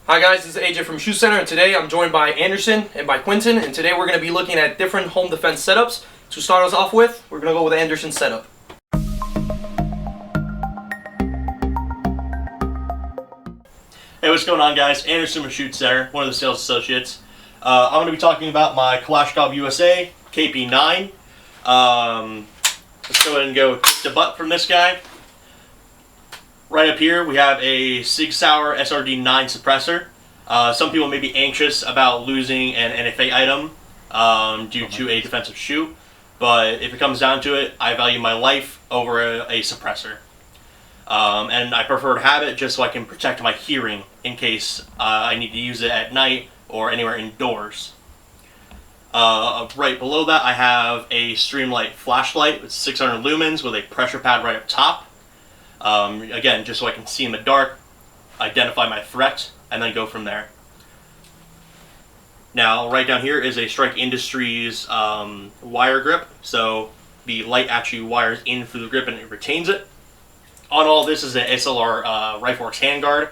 Hi guys, this is AJ from Shoot Center, and today I'm joined by Anderson and by Quinton, and today we're going to be looking at different home defense setups. To start us off with, we're going to go with the Anderson setup. Hey, what's going on, guys? Anderson from Shoot Center, one of the sales associates. I'm going to be talking about my Kalashnikov USA KP9. Let's go ahead and go tip to butt from this guy. Right up here, we have a Sig Sauer SRD-9 suppressor. Some people may be anxious about losing an NFA item due to a defensive shoot, but if it comes down to it, I value my life over a suppressor. And I prefer to have it just so I can protect my hearing in case I need to use it at night or anywhere indoors. Right below that, I have a Streamlight flashlight with 600 lumens with a pressure pad right up top. Again, just so I can see in the dark, identify my threat, and then go from there. Now, right down here is a Strike Industries wire grip, so the light actually wires in through the grip and it retains it. On all this is an SLR Rifleworks handguard.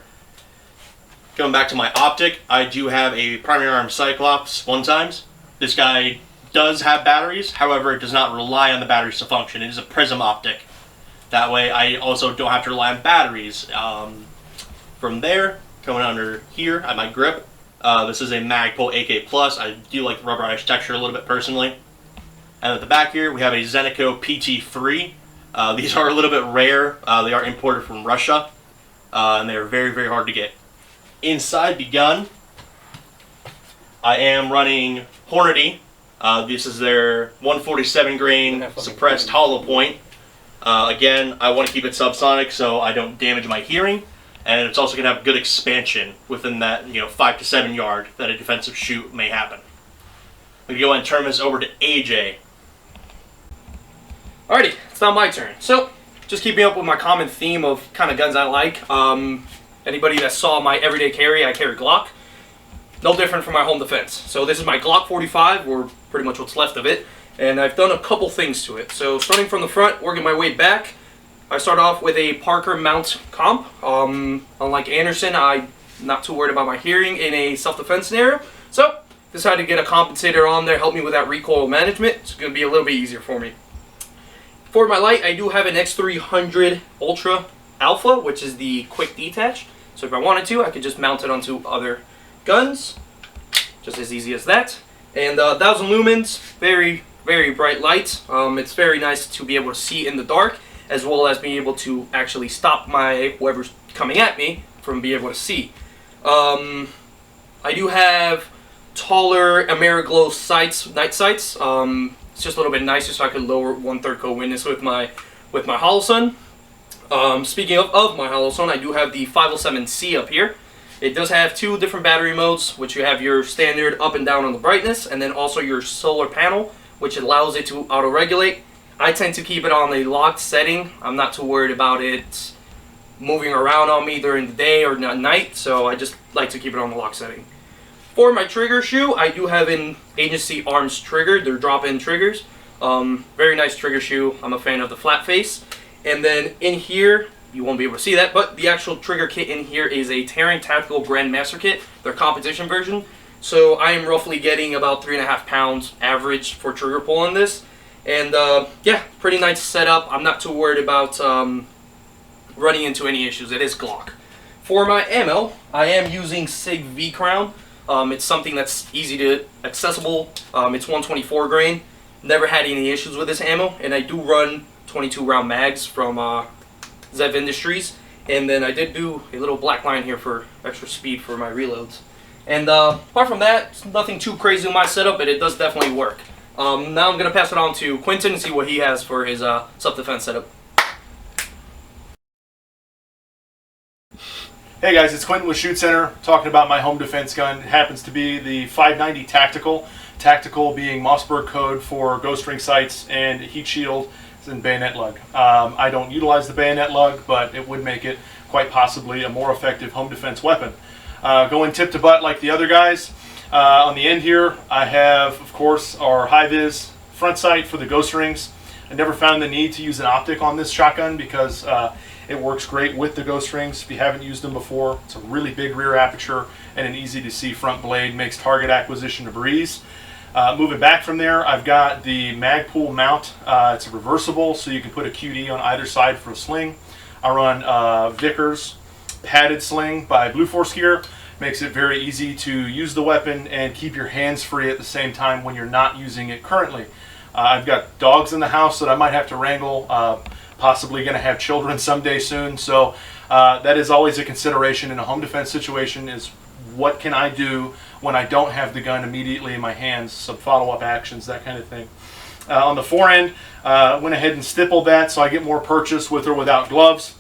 Going back to my optic, I do have a primary arm Cyclops 1x. This guy does have batteries, however, it does not rely on the batteries to function. It is a prism optic. That way I also don't have to rely on batteries. From there, coming under here at my grip, this is a Magpul AK+. I do like the rubberized texture a little bit personally. And at the back here, we have a Zenico PT3. These are a little bit rare. They are imported from Russia, and they're very, very hard to get. Inside the gun, I am running Hornady. This is their 147 grain suppressed hollow point. Again, I want to keep it subsonic so I don't damage my hearing, and it's also going to have good expansion within that 5 to 7 yard that a defensive shoot may happen. We can go ahead and turn this over to AJ. Alrighty, it's now my turn. So, just keeping up with my common theme of kind of guns I like. Anybody that saw my everyday carry, I carry Glock. No different from my home defense. So this is my Glock 45, or pretty much what's left of it. And I've done a couple things to it. So starting from the front, working my way back, I start off with a Parker mount comp. Unlike Anderson, I'm not too worried about my hearing in a self-defense scenario. So decided to get a compensator on there, help me with that recoil management. It's going to be a little bit easier for me. For my light, I do have an X300 Ultra Alpha, which is the quick detach. So if I wanted to, I could just mount it onto other guns. Just as easy as that. And 1,000 lumens, very, very bright light. It's very nice to be able to see in the dark, as well as being able to actually stop whoever's coming at me from being able to see. I do have taller Ameriglow sights, night sights. It's just a little bit nicer, so I could lower 1/3 co-witness with my Holosun. Speaking of my Holosun, I do have the 507C up here. It does have 2 different battery modes, which you have your standard up and down on the brightness, and then also your solar panel, which allows it to auto-regulate. I tend to keep it on a locked setting. I'm not too worried about it moving around on me during the day or at night, so I just like to keep it on the lock setting. For my trigger shoe, I do have an Agency Arms trigger. They're drop-in triggers. Very nice trigger shoe. I'm a fan of the flat face. And then in here, you won't be able to see that, but the actual trigger kit in here is a Terran Tactical Grandmaster kit, their competition version. So I am roughly getting about 3.5 pounds average for trigger pull in this. And yeah, pretty nice setup. I'm not too worried about running into any issues. It is Glock. For my ammo, I am using Sig V-Crown. It's something that's easy to accessible. It's 124 grain. Never had any issues with this ammo, and I do run 22 round mags from Zev Industries, and then I did do a little black line here for extra speed for my reloads. And apart from that, it's nothing too crazy in my setup, but it does definitely work. Now I'm going to pass it on to Quinton and see what he has for his self-defense setup. Hey guys, it's Quinton with Shoot Center, talking about my home defense gun. It happens to be the 590 Tactical. Tactical being Mossberg code for ghost ring sights, and heat shield and bayonet lug. I don't utilize the bayonet lug, but it would make it quite possibly a more effective home defense weapon. Going tip to butt like the other guys. On the end here, I have, of course, our high-vis front sight for the ghost rings. I never found the need to use an optic on this shotgun because It works great with the ghost rings if you haven't used them before. It's a really big rear aperture and an easy to see front blade, makes target acquisition a breeze. Moving back from there, I've got the Magpul mount. It's a reversible, so you can put a QD on either side for a sling. I run Vickers padded sling by Blue Force Gear. Makes it very easy to use the weapon and keep your hands free at the same time when you're not using it currently. I've got dogs in the house that I might have to wrangle, possibly going to have children someday soon, so that is always a consideration in a home defense situation, is what can I do when I don't have the gun immediately in my hands, some follow-up actions, that kind of thing. On the forend, went ahead and stippled that so I get more purchase with or without gloves.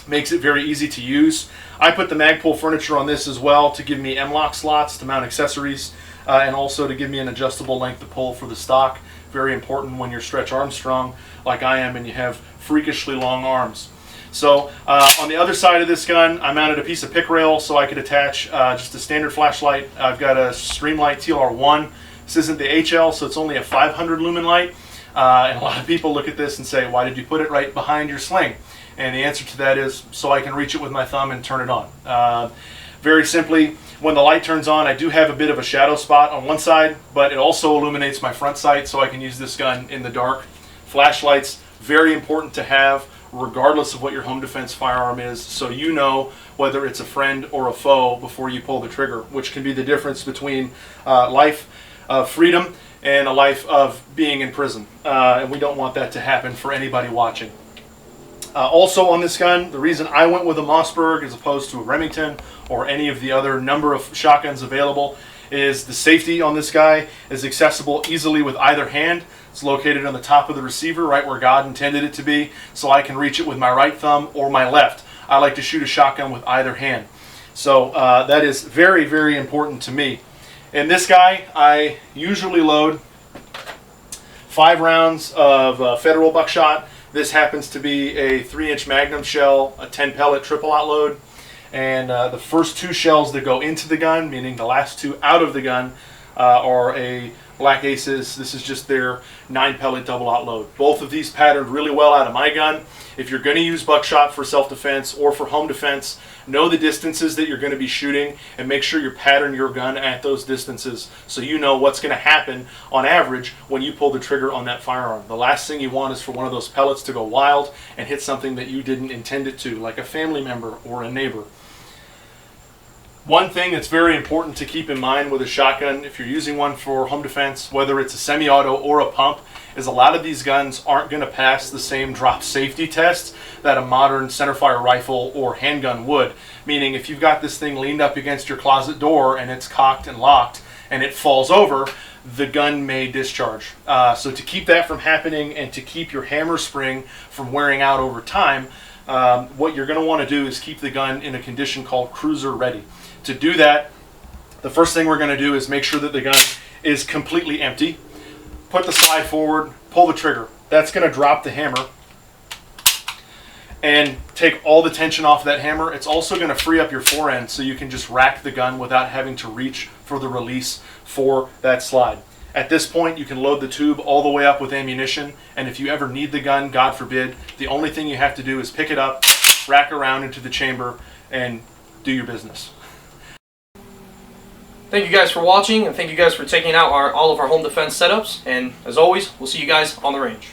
Makes it very easy to use. I put the Magpul furniture on this as well to give me M-lock slots to mount accessories, and also to give me an adjustable length of pull for the stock. Very important when you're Stretch Armstrong like I am and you have freakishly long arms. So on the other side of this gun, I mounted a piece of pick rail so I could attach just a standard flashlight. I've got a Streamlight TLR1. This isn't the HL, so it's only a 500 lumen light. And a lot of people look at this and say, why did you put it right behind your sling? And the answer to that is so I can reach it with my thumb and turn it on. Very simply, when the light turns on, I do have a bit of a shadow spot on one side, but it also illuminates my front sight so I can use this gun in the dark. Flashlights, very important to have, regardless of what your home defense firearm is, so you know whether it's a friend or a foe before you pull the trigger, which can be the difference between life of freedom and a life of being in prison. And we don't want that to happen for anybody watching. Also on this gun, the reason I went with a Mossberg as opposed to a Remington or any of the other number of shotguns available is the safety on this guy is accessible easily with either hand. It's located on the top of the receiver, right where God intended it to be, so I can reach it with my right thumb or my left. I like to shoot a shotgun with either hand. So that is very, very important to me. In this guy, I usually load 5 rounds of federal buckshot. This happens to be a 3-inch Magnum shell, a 10 pellet triple out load. And the first 2 shells that go into the gun, meaning the last 2 out of the gun, are a Black Aces. This is just their 9 pellet double out load. Both of these patterned really well out of my gun. If you're going to use buckshot for self-defense or for home defense, know the distances that you're going to be shooting and make sure you pattern your gun at those distances so you know what's going to happen on average when you pull the trigger on that firearm. The last thing you want is for one of those pellets to go wild and hit something that you didn't intend it to, like a family member or a neighbor. One thing that's very important to keep in mind with a shotgun, if you're using one for home defense, whether it's a semi-auto or a pump, is a lot of these guns aren't going to pass the same drop safety tests that a modern centerfire rifle or handgun would. Meaning if you've got this thing leaned up against your closet door and it's cocked and locked and it falls over, the gun may discharge. So to keep that from happening and to keep your hammer spring from wearing out over time, what you're going to want to do is keep the gun in a condition called cruiser ready. To do that, the first thing we're going to do is make sure that the gun is completely empty. Put the slide forward, pull the trigger. That's going to drop the hammer and take all the tension off that hammer. It's also going to free up your forend so you can just rack the gun without having to reach for the release for that slide. At this point, you can load the tube all the way up with ammunition, and if you ever need the gun, God forbid, the only thing you have to do is pick it up, rack around into the chamber, and do your business. Thank you guys for watching, and thank you guys for taking out all of our home defense setups. And as always, we'll see you guys on the range.